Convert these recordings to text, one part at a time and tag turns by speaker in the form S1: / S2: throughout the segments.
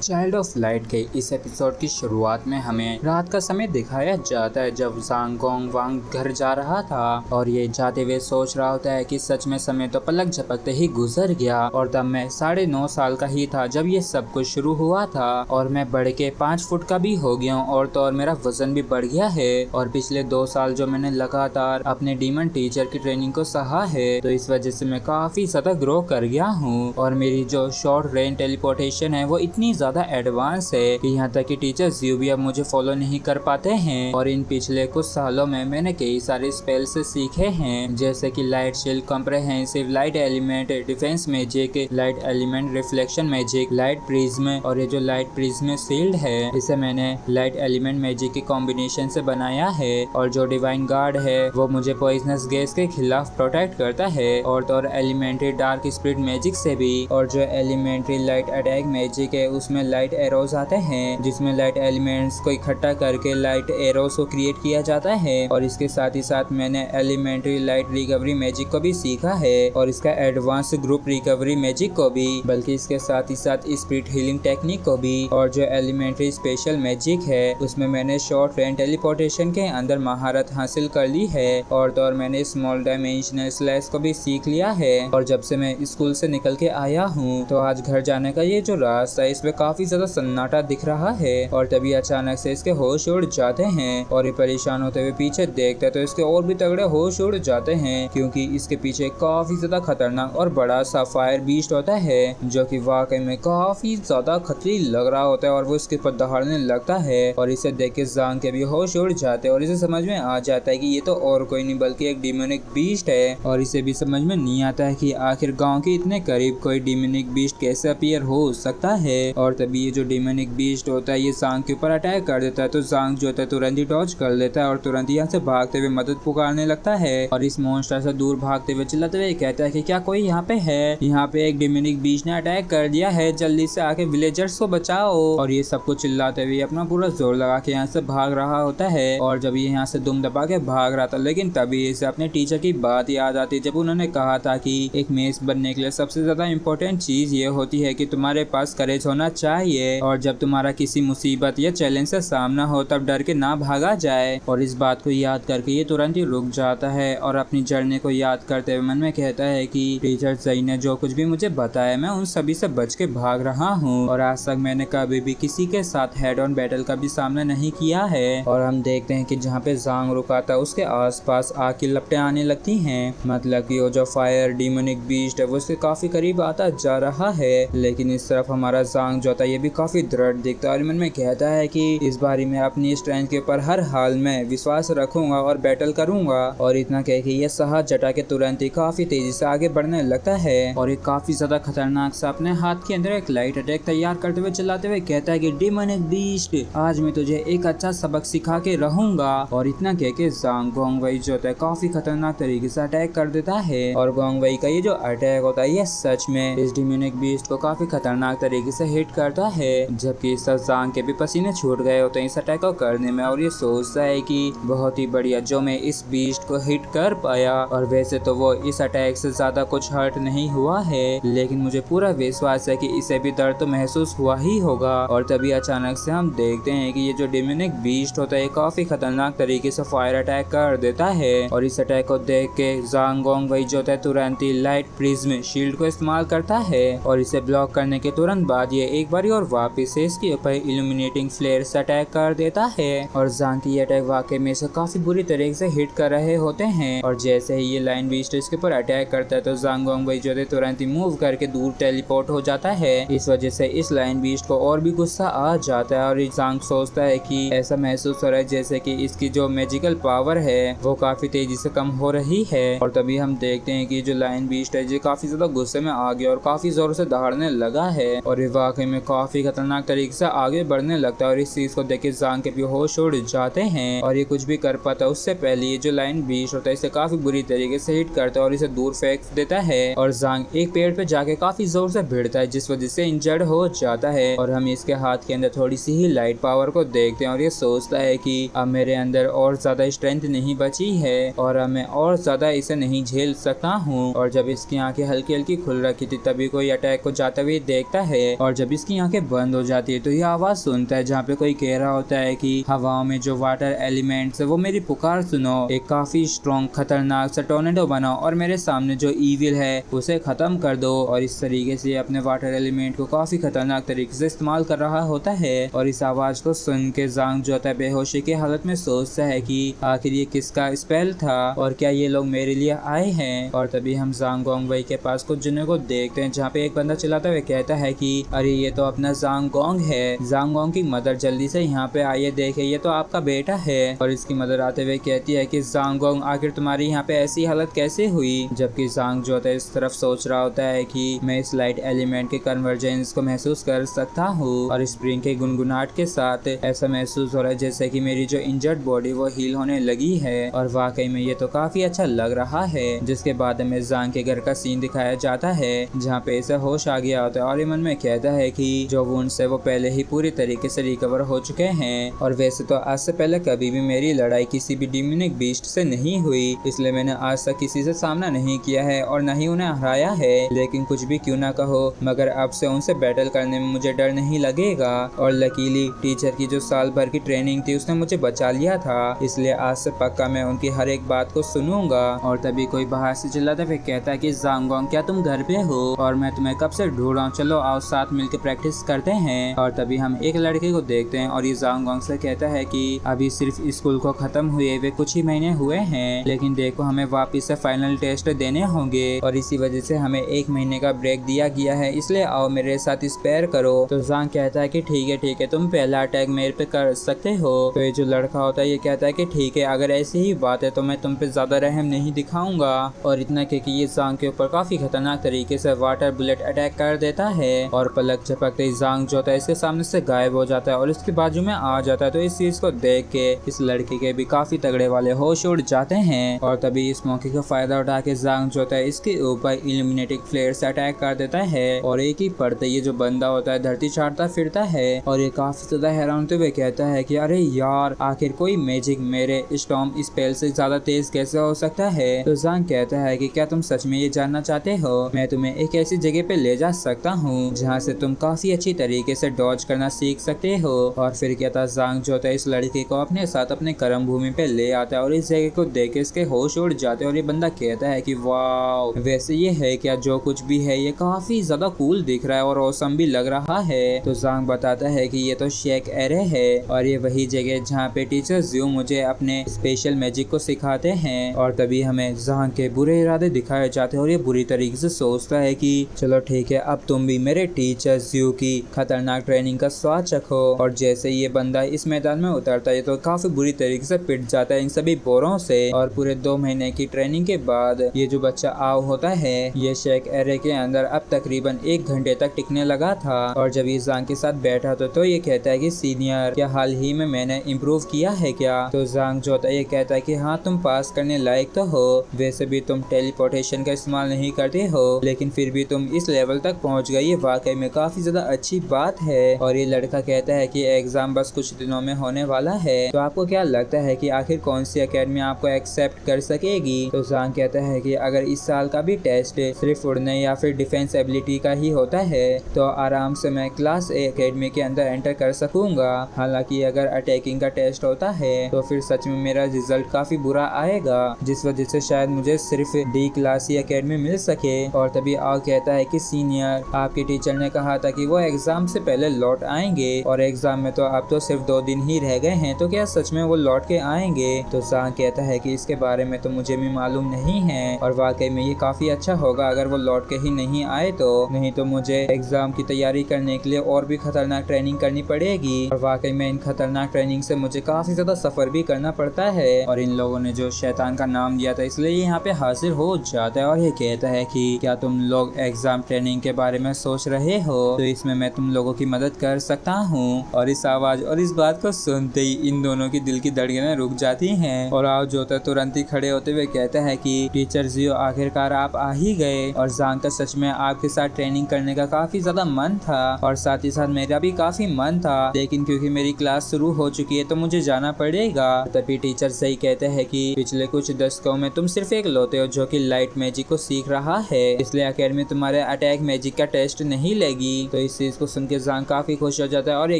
S1: Child of light के इस episode की शुरुआत में हमें रात का समय दिखाया जाता है जब ज़ांग गोंग वांग घर जा रहा था और ये जाते हुए सोच रहा होता है कि सच में समय तो पलक झपकते ही गुजर गया और तब मैं 9.5 साल का ही था जब ये सब कुछ शुरू हुआ था और मैं बढ़ के 5 फुट का भी हो गया हूँ और तो और मेरा वजन भी बढ़ गया है और पिछले 2 साल जो मैंने लगातार अपने डीमन टीचर की ट्रेनिंग को सहा है तो इस वजह से मैं काफी ज्यादा ग्रो कर गया हूँ और मेरी जो शॉर्ट रेंज टेलीपोर्टेशन है वो इतनी ज्यादा एडवांस है कि यहाँ तक कि टीचर ज़्यू भी अब मुझे फॉलो नहीं कर पाते हैं और इन पिछले कुछ सालों में मैंने कई सारे स्पेल्स सीखे हैं जैसे कि light shield, comprehensive, light element, defence magic, light element reflection magic, light prism और ये जो लाइट प्रिज्म शील्ड है इसे मैंने लाइट एलिमेंट मैजिक के कॉम्बिनेशन से बनाया है और जो डिवाइन गार्ड है वो मुझे पॉइजनस गैस के खिलाफ प्रोटेक्ट करता है और तो और एलिमेंट्री डार्क स्पिरिट मैजिक से भी और जो एलिमेंट्री लाइट अटैक मैजिक है उसमें लाइट एरोज आते हैं जिसमें लाइट एलिमेंट्स को इकट्ठा करके लाइट एरोज को क्रिएट किया जाता है और इसके साथ ही साथ मैंने एलिमेंट्री लाइट रिकवरी मैजिक को भी सीखा है और इसका एडवांस ग्रुप रिकवरी मैजिक को भी, बल्कि इसके साथ ही साथ स्पिरिट हीलिंग टेक्निक को भी और जो एलिमेंट्री स्पेशल मैजिक है उसमें मैंने शॉर्ट रेंज टेलीपोर्टेशन के अंदर महारत हासिल कर ली है और तो और मैंने स्मॉल डायमेंशनल स्लैश को भी सीख लिया है और जब से मैं स्कूल से निकल के आया हूँ तो आज घर जाने का ये जो रास्ता है इसमें काफी ज्यादा सन्नाटा दिख रहा है और तभी अचानक से इसके होश उड़ जाते हैं और ये परेशान होते हुए पीछे देखते हैं तो इसके और भी तगड़े होश उड़ जाते हैं क्योंकि इसके पीछे काफी ज्यादा खतरनाक और बड़ा सा फायर बीस्ट होता है जो कि वाकई में काफी ज्यादा खतरी लग रहा होता है और वो इसके ऊपर दहाड़ने लगता है और इसे देख के ज़ांग के भी होश उड़ जाते हैं और इसे समझ में आ जाता है कि ये तो और कोई नहीं बल्कि एक डिमोनिक बीस्ट है और इसे भी समझ में नहीं आता है कि आखिर गाँव के इतने करीब कोई डिमोनिक बीस्ट कैसे अपीयर हो सकता है और तभी ये जो डिमोनिक बीस्ट होता है ये ज़ांग के ऊपर अटैक कर देता है तो ज़ांग जो होता है तुरंत ही डॉज कर लेता है और तुरंत यहाँ से भागते हुए मदद पुकारने लगता है और इस मॉन्स्टर से दूर भागते हुए चिल्लाते हुए कहता है कि क्या कोई यहाँ पे है, यहाँ पे एक डिमोनिक बीस्ट ने अटैक कर दिया है, जल्दी से आके विलेजर्स को बचाओ। और ये सब कुछ चिल्लाते हुए अपना पूरा जोर लगा के यहाँ से भाग रहा होता है और जब ये यहाँ से दुम दबा के भाग रहा था लेकिन तभी इसे अपने टीचर की बात याद आती जब उन्होंने कहा था कि एक मेस बनने के लिए सबसे ज्यादा इम्पोर्टेंट चीज ये होती है कि तुम्हारे पास करेज होना चाहिए और जब तुम्हारा किसी मुसीबत या चैलेंज से सामना हो तब डर के ना भागा जाए। और इस बात को याद करके ये तुरंत ही रुक जाता है और अपनी जर्नी को याद करते हुए मन में कहता है कि टीचर सही ने जो कुछ भी मुझे बताया मैं उन सभी से बच के भाग रहा हूँ और आज तक मैंने कभी भी किसी के साथ हेड ऑन बैटल का भी सामना नहीं किया है। और हम देखते हैं कि जहाँ पे ज़ांग रुका था उसके आसपास आग की लपटें आने लगती हैं, मतलब कि वो जो फायर डिमोनिक बीस्ट है वो उसके काफी करीब आता जा रहा है। लेकिन इस तरफ हमारा ज़ांग जो था ये भी काफी दृढ़ दिखता है और मन में कहता है कि इस बारी मैं अपनी स्ट्रेंथ के ऊपर हर हाल में विश्वास रखूंगा और बैटल करूंगा। और इतना कह के ये साहस जटा के तुरंत ही काफी तेजी से आगे बढ़ने लगता है और एक काफी ज्यादा खतरनाक सा अपने हाथ के अंदर एक लाइट अटैक तैयार करते हुए चिल्लाते हुए कहता है कि डिमोनिक बीस्ट आज मैं तुझे एक अच्छा सबक सिखा के रहूंगा। और इतना कह के ज़ांग गोंग वई जो होता है काफी खतरनाक तरीके से अटैक कर देता है और गोंग वई का ये जो अटैक होता है ये सच में इस डिमोनिक बीस्ट को काफी खतरनाक तरीके से हिट करता है जबकि इस ज़ांग के भी पसीने छूट गए होते हैं इस अटैक को करने में और ये सोचता है कि बहुत ही बढ़िया जो मैं इस बीस्ट को हिट कर पाया। और वैसे तो वो इस अटैक से ज्यादा कुछ हर्ट नहीं हुआ है लेकिन मुझे पूरा विश्वास है कि इसे भी दर्द तो महसूस हुआ ही होगा। और तभी अचानक से हम देखते हैं कि ये जो डिमोनिक बीस्ट होता है काफी खतरनाक तरीके से फायर अटैक कर देता है और इस अटैक को देख के ज़ांग गोंग वई जो होता है तुरंत ही लाइट प्रिज्म शील्ड को इस्तेमाल करता है और इसे ब्लॉक करने के तुरंत बाद ये एक बार और वापिस से इसके ऊपर इल्यूमिनेटिंग फ्लेयर से अटैक कर देता है और ज़ांग की अटैक वाकई में से काफी बुरी तरीके से हिट कर रहे होते हैं। और जैसे ही ये लाइन बीस्ट इसके ऊपर अटैक करता है तो ज़ांग गोंग वई जो है तुरंत ही मूव करके दूर टेलीपोर्ट हो जाता है। इस वजह से इस लाइन बीस्ट को और भी गुस्सा आ जाता है और ज़ांग सोचता है कि ऐसा महसूस हो रहा है जैसे कि इसकी जो मैजिकल पावर है वो काफी तेजी से कम हो रही है। और तभी हम देखते हैं कि जो लाइन बीस्ट है ये काफी ज्यादा गुस्से में आ गया और काफी जोर से दहाड़ने लगा है और ये वाकई में काफी खतरनाक तरीके से आगे बढ़ने लगता है और इस चीज को देख के ज़ांग के भी होश उड़ जाते हैं और ये कुछ भी कर पाता है उससे पहले ये जो लाइन बीस्ट होता है इसे काफी बुरी तरीके से हिट करता है और इसे दूर फेंक देता है और ज़ांग एक पेड़ पे जाके काफी जोर से भिड़ता है जिस वजह से इंजर्ड हो जाता है और हम इसके हाथ के अंदर थोड़ी सी ही लाइट पावर को देखते हैं और ये सोचता है कि अब मेरे अंदर और ज्यादा स्ट्रेंथ नहीं बची है और अब मैं और ज्यादा इसे नहीं झेल सकता हूँ। और जब इसकी आंखें हल्की हल्की खुल रखी थी तभी कोई अटैक को जाते हुए देखता है और जब इसके उसकी आंखें बंद हो जाती है। तो ये आवाज सुनता है जहाँ पे कोई कह रहा होता है कि हवाओं में जो वाटर एलिमेंट्स है वो मेरी पुकार सुनो, एक काफी स्ट्रॉन्ग खतरनाक सा टोर्नेडो बनाओ और मेरे सामने जो ईविल है उसे खत्म कर दो। और इस तरीके से अपने वाटर एलिमेंट को काफी खतरनाक तरीके से इस्तेमाल कर रहा होता है। और इस आवाज को सुन के ज़ांग जो होता है बेहोशी की हालत में सोचता है कि आखिर ये किसका स्पेल था और क्या ये लोग मेरे लिए आए हैं। और तभी हम ज़ांग गोंग वई के पास कुछ जनों को देखते हैं जहाँ पे एक बंदा चिल्लाता हुए कहता है कि अरे ये तो अपना ज़ांग गोंग है। ज़ांग गोंग की मदर जल्दी से यहाँ पे आइए, देखे ये तो आपका बेटा है। और इसकी मदर आते हुए कहती है कि ज़ांग गोंग आखिर तुम्हारी यहाँ पे ऐसी हालत कैसे हुई। जबकि ज़ांग जो होता है इस तरफ सोच रहा होता है कि मैं इस लाइट एलिमेंट के कन्वर्जेंस को महसूस कर सकता हूँ और स्प्रिंग के गुनगुनाहट के साथ ऐसा महसूस हो रहा है जैसे कि मेरी जो इंजर्ड बॉडी वो हील होने लगी है। और वाकई में ये तो काफी अच्छा लग रहा है। जिसके बाद हमें ज़ांग के घर का सीन दिखाया जाता है जहाँ पे इसे होश आ गया होता है और ये मन में कहता है कि जो वुंड्स है वो पहले ही पूरी तरीके से रिकवर हो चुके हैं। और वैसे तो आज से पहले कभी भी मेरी लड़ाई किसी भी डिमोनिक बीस्ट से नहीं हुई, इसलिए मैंने आज तक किसी से सामना नहीं किया है और न ही उन्हें हराया है। लेकिन कुछ भी क्यों ना कहो, मगर अब से उनसे बैटल करने में मुझे डर नहीं लगेगा। और लकीली टीचर की जो साल भर की ट्रेनिंग थी उसने मुझे बचा लिया था, इसलिए आज से पक्का मैं उनकी हर एक बात को सुनूंगा। और तभी कोई बाहर से चिल्लाता फिर कहता है कि ज़ांग गोंग क्या तुम घर पे हो? और मैं तुम्हें कब से ढूंढ रहा हूँ, चलो आओ साथ मिलकर प्रैक्टिस करते हैं। और तभी हम एक लड़के को देखते हैं और ये ज़ांग गोंग से कहता है कि अभी सिर्फ स्कूल को खत्म हुए वे कुछ ही महीने हुए हैं, लेकिन देखो हमें वापिस से फाइनल टेस्ट देने होंगे और इसी वजह से हमें 1 महीने का ब्रेक दिया गया है, इसलिए आओ मेरे साथ स्पेयर करो। तो ज़ांग कहता है कि ठीक है तुम पहला अटैक मेरे पे कर सकते हो। तो ये जो लड़का होता है ये कहता है कि ठीक है, अगर ऐसी ही बात है तो मैं तुम पे ज्यादा रहम नहीं दिखाऊंगा। और इतना कि ये ज़ांग के ऊपर काफी खतरनाक तरीके से वाटर बुलेट अटैक कर देता है और पलक झपकते ही ज़ांग जो होता है इसके सामने से गायब हो जाता है और इसके बाजू में आ जाता है। तो इस चीज को देख के इस लड़के के भी काफी तगड़े वाले होश उड़ जाते हैं और तभी इस मौके का फायदा उठा के ज़ांग जो होता है इसके ऊपर इल्यूमिनेटिंग फ्लेयर से अटैक कर देता है और एक ही पड़ते ये जो बंदा होता है धरती चाटता फिरता है और ये काफी ज्यादा हैरान होते हुए कहता है कि अरे यार, आखिर कोई मैजिक मेरे स्टॉर्म स्पेल से ज्यादा तेज कैसे हो सकता है। तो ज़ांग कहता है कि क्या तुम सच में ये जानना चाहते हो? मैं तुम्हें एक ऐसी जगह पे ले जा सकता हूँ जहाँ से तुम काफी अच्छी तरीके से डॉज करना सीख सकते हो। और फिर क्या था, ज़ांग जो होता है इस लड़के को अपने साथ अपने कर्म भूमि पे ले आता है और इस जगह को देख के इसके होश उड़ जाते हैं और ये बंदा कहता है कि वाह, वैसे ये है क्या, जो कुछ भी है ये काफी ज्यादा कूल दिख रहा है और औसम भी लग रहा है। तो ज़ांग बताता है कि ये तो शेक एरे है और ये वही जगह जहाँ पे टीचर ज़्यू मुझे अपने स्पेशल मैजिक को सिखाते हैं। और तभी हमें ज़ांग के बुरे इरादे दिखाए जाते हैं और ये बुरी तरीके से सोचता है कि चलो ठीक है, अब तुम भी मेरे टीचर ज़्यू की खतरनाक ट्रेनिंग का स्वाद चखो। और जैसे ये बंदा इस मैदान में उतरता है तो काफी बुरी तरीके से पिट जाता है इन सभी बोरों से। और पूरे 2 महीने की ट्रेनिंग के बाद ये जो बच्चा आओ होता है ये शेक एरे के अंदर अब तकरीबन 1 घंटे तक टिकने लगा था। और जब ये ज़ांग के साथ बैठा तो ये कहता है कि सीनियर, क्या हाल ही में मैंने इम्प्रूव किया है क्या? तो ज़ांग जो होता है ये कहता है कि हाँ, तुम पास करने लायक तो हो, वैसे भी तुम टेलीपोर्टेशन का इस्तेमाल नहीं करते हो, लेकिन फिर भी तुम इस लेवल तक पहुंच गई, ये वाकई में काफी ज्यादा अच्छी बात है। और ये लड़का कहता है कि एग्जाम बस कुछ दिनों में होने वाला है, तो आपको क्या लगता है कि आखिर कौन सी एकेडमी आपको एक्सेप्ट कर सकेगी? तो ज़ांग कहता है कि अगर इस साल का भी टेस्ट सिर्फ उड़ने या फिर डिफेंस एबिलिटी का ही होता है तो आराम से मैं क्लास ए एकेडमी के अंदर एंटर कर सकूंगा। हालांकि अगर अटैकिंग का टेस्ट होता है तो फिर सच में मेरा रिजल्ट काफी बुरा आएगा, जिस वजह से शायद मुझे सिर्फ डी क्लास ही एकेडमी मिल सके। और तभी आओ कहता है कि सीनियर, आपके टीचर ने कहा था कि वो एग्जाम से पहले लौट आएंगे और एग्जाम में तो अब तो सिर्फ 2 दिन ही रह गए हैं, तो क्या सच में वो लौट के आएंगे? तो ज़ांग कहता है कि इसके बारे में तो मुझे भी मालूम नहीं है और वाकई में ये काफी अच्छा होगा अगर वो लौट के ही नहीं आए तो, नहीं तो मुझे एग्जाम की तैयारी करने के लिए और भी खतरनाक ट्रेनिंग करनी पड़ेगी और वाकई में इन खतरनाक ट्रेनिंग से मुझे काफी ज्यादा सफर भी करना पड़ता है। और इन लोगों ने जो शैतान का नाम दिया था इसलिए यहाँ पे हाजिर हो जाता है और ये कहता है कि क्या तुम लोग एग्जाम ट्रेनिंग के बारे में सोच रहे हो? तो इसमें मैं तुम लोगों की मदद कर सकता हूँ। और इस आवाज और इस बात को सुनते ही इन दोनों की दिल की धड़कनें रुक जाती हैं और आओ जो होता तुरंत ही खड़े होते हुए कहता है कि टीचर ज़्यू, आखिरकार आप आ ही गए और ज़ांग का सच में आपके साथ ट्रेनिंग करने का काफी ज्यादा मन था और साथ ही साथ मेरा भी काफी मन था, लेकिन क्योंकि मेरी क्लास शुरू हो चुकी है तो मुझे जाना पड़ेगा। तभी टीचर सही कहते हैं कि पिछले कुछ दशकों में तुम सिर्फ एक लौते हो जो कि लाइट मैजिक को सीख रहा है, इसलिए एकेडमी तुम्हारे अटैक मैजिक का टेस्ट नहीं लेगी। तो तो इस चीज को सुन के ज़ांग काफी खुश हो जाता है और ये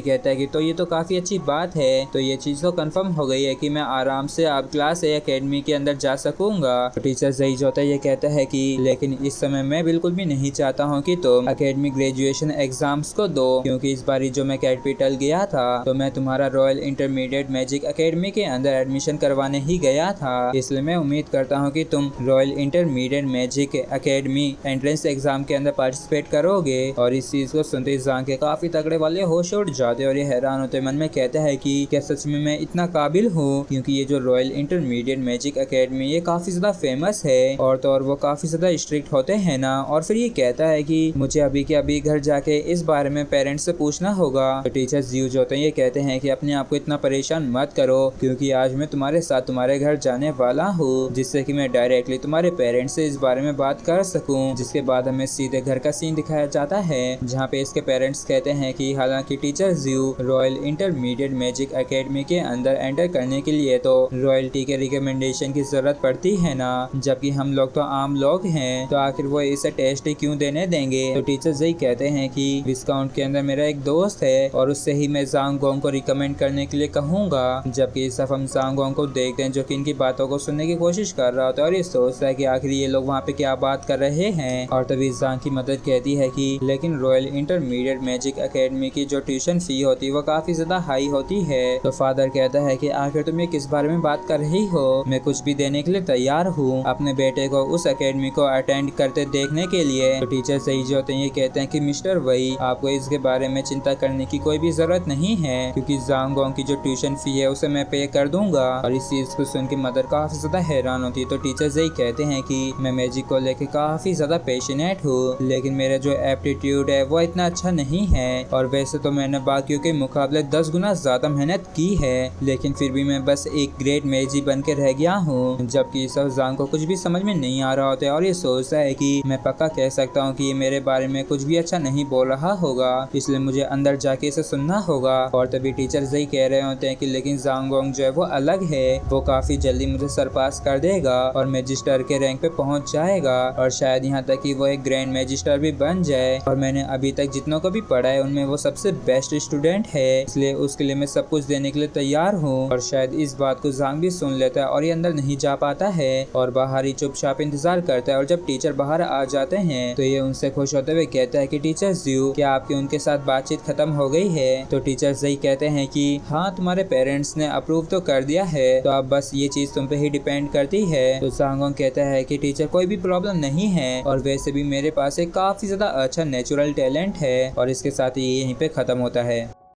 S1: कहता है कि तो ये तो काफी अच्छी बात है, तो ये चीज तो कंफर्म हो गई है कि मैं आराम से अब क्लास एकेडमी के अंदर जा सकूंगा। तो टीचर ज़ई जो होता है ये कहता है कि लेकिन इस समय मैं बिल्कुल भी नहीं चाहता हूँ कि तुम एकेडमी ग्रेजुएशन एग्जाम्स को दो, क्योंकि इस बारी जो मैं कैपिटल गया था तो मैं तुम्हारा रॉयल इंटरमीडिएट मैजिक एकेडमी के अंदर एडमिशन करवाने ही गया था, इसलिए मैं उम्मीद करता हूँ कि तुम royal Intermediate Magic academy entrance exam के अंदर पार्टिसिपेट करोगे। और इस चीज को सुनते ज़ांग के काफी तगड़े वाले होश उड़ जाते और ये हैरान होते मन में कहता है कि क्या सच में मैं इतना काबिल हूँ, क्योंकि ये जो रॉयल इंटरमीडिएट मैजिक एकेडमी ये काफी ज्यादा फेमस है और तो और वो काफी ज्यादा स्ट्रिक्ट होते हैं ना। और फिर ये कहता है कि मुझे अभी के अभी घर जाके इस बारे में पेरेंट्स से पूछना होगा। तो टीचर ज़ियू जो होते हैं ये कहते हैं कि अपने आप को इतना परेशान मत करो, क्योंकि आज मैं तुम्हारे साथ तुम्हारे घर जाने वाला हूँ, जिससे कि मैं डायरेक्टली तुम्हारे पेरेंट्स से इस बारे में बात कर सकूं। जिसके बाद हमें सीधे घर का सीन दिखाया जाता है, जहाँ पे इसके पेरेंट्स कहते हैं कि हालांकि टीचर ज़ियू रॉयल इंटरमीडिएट मैजिक एकेडमी के अंदर एंटर करने के लिए तो रॉयल्टी के रिकमेंडेशन की जरूरत पड़ती है ना, जबकि हम लोग तो आम लोग हैं, तो आखिर वो इसे टेस्ट ही क्यों देने देंगे। तो टीचर ज़ई कहते हैं कि विस्काउंट के अंदर मेरा एक दोस्त है और उससे ही मैं ज़ांग गोंग को रिकमेंड करने के लिए कहूँगा। जबकि इस हम ज़ांग गोंग को देखते हैं जो कि इनकी बातों को सुनने की कोशिश कर रहा होता है और ये सोचता है कि आखिर ये लोग वहाँ पे क्या बात कर रहे हैं। और तभी ज़ांग की मदद कहती है कि लेकिन रॉयल इंटरमीडिएट मैजिक एकेडमी की जो ट्यूशन फी होती है वो काफी ज्यादा हाई होती है। तो फादर कहता है कि आखिर तुम ये किस बारे में बात कर रही हो, मैं कुछ भी देने के लिए तैयार हूँ अपने बेटे को उस एकेडमी को अटेंड करते देखने के लिए। तो टीचर ज़ई जो होते हैं ये कहते हैं कि मिस्टर वई आपको इसके बारे में चिंता करने की कोई भी जरूरत नहीं है, क्योंकि ज़ांग गोंग की जो ट्यूशन फी है उसे मैं पे कर दूंगा। और इस चीज को सुन के मदर काफी ज्यादा हैरान होती है। तो टीचर ज़ई कहते हैं कि मैं मैजिक को लेके काफी ज्यादा पैशनेट हूँ, लेकिन मेरा जो एप्टीट्यूड है वो इतना अच्छा नहीं है, और वैसे तो मैंने बाकियों के मुकाबले 10 गुना ज्यादा मेहनत की है, लेकिन फिर भी मैं बस एक ग्रेट मैजी बन के रह गया हूँ। जबकि सब ज़ांग को कुछ भी समझ में नहीं आ रहा होता है और ये सोचता है कि मैं पक्का कह सकता हूँ कि ये मेरे बारे में कुछ भी अच्छा नहीं बोल रहा होगा, इसलिए मुझे अंदर जाके इसे सुनना होगा। और तभी टीचर ज़ई कह रहे होते हैं कि लेकिन ज़ांग गोंग जो है वो अलग है, वो काफी जल्दी मुझे सरपास कर देगा और मैजिस्टर के रैंक पे पहुंच जाएगा, और शायद यहाँ तक कि वो एक ग्रैंड मैजिस्टर भी बन जाए। और मैंने अभी तक जितनों को भी पढ़ा है उनमें वो सबसे बेस्ट स्टूडेंट है, इसलिए उसके लिए मैं सब कुछ देने के लिए तैयार हूँ। और शायद इस बात को ज़ांग भी सुन लेता है और ये अंदर नहीं जा पाता है और बाहर ही चुपचाप इंतजार करता है। और जब टीचर बाहर आ जाते हैं तो ये उनसे खुश होते हुए कहता है कि टीचर ज़ियू क्या आपकी उनके साथ बातचीत खत्म हो गई है। तो टीचर ज़ई कहते हैं कि हाँ तुम्हारे पेरेंट्स ने अप्रूव तो कर दिया है, तो अब बस ये चीज तुम पे ही डिपेंड करती है। तो ज़ांग गोंग कहता है कि टीचर कोई भी प्रॉब्लम नहीं है, और वैसे भी मेरे पास एक काफी ज्यादा अच्छा नेचुरल टैलेंट है। और इसके साथ ही यहीं पे खत्म होता है।